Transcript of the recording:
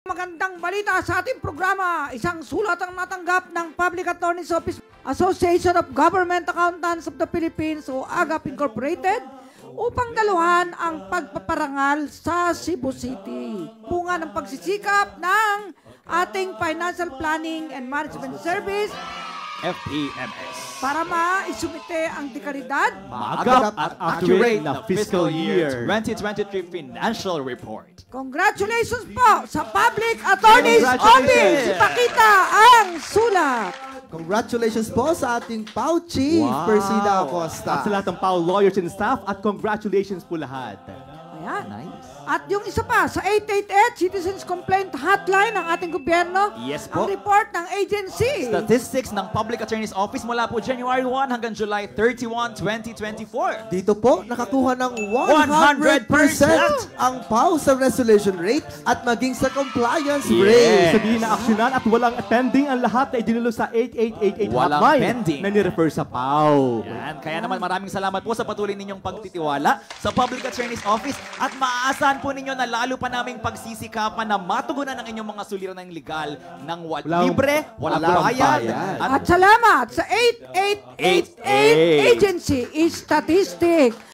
Magandang balita sa ating programa. Isang sulat ang natanggap ng Public Attorney's Office Association of Government Accountants of the Philippines o AGAP Incorporated upang daluhan ang pagpaparangal sa Cebu City. Bunga ng pagsisikap ng ating Financial Planning and Management Service FPMS. para maisumite ang dekalidad, Maagap at accurate na fiscal year 2023 financial report. Congratulations po sa Public Attorney's Congratulations! Office! Ipakita ang sulat! Congratulations po sa ating PAO Chief, Persida Acosta. At sa lahat ng PAO lawyers and staff at congratulations po lahat. Ayan. Nice. At yung isa pa, sa 888 Citizens Complaint Hotline ng ating gobyerno, Yes po. ang report ng agency. Statistics ng Public Attorney's Office mula po January 1 hanggang July 31, 2024. Dito po, nakakuha ng 100% 100% ang PAO sa resolution rate at maging sa compliance Yes. rate. Sabihin na aksyonan at walang pending ang lahat na idinalo sa 8888 Walang hotline pending. na ni-refer sa PAO. Yan. Kaya naman maraming salamat po sa patuloy ninyong pagtitiwala sa Public Attorney's Office at maaasahan po ninyo na lalo pa naming pagsisikapan na matugunan ang inyong mga suliraning legal ng libre, walang bayad. At salamat sa 8888 Agency Statistic.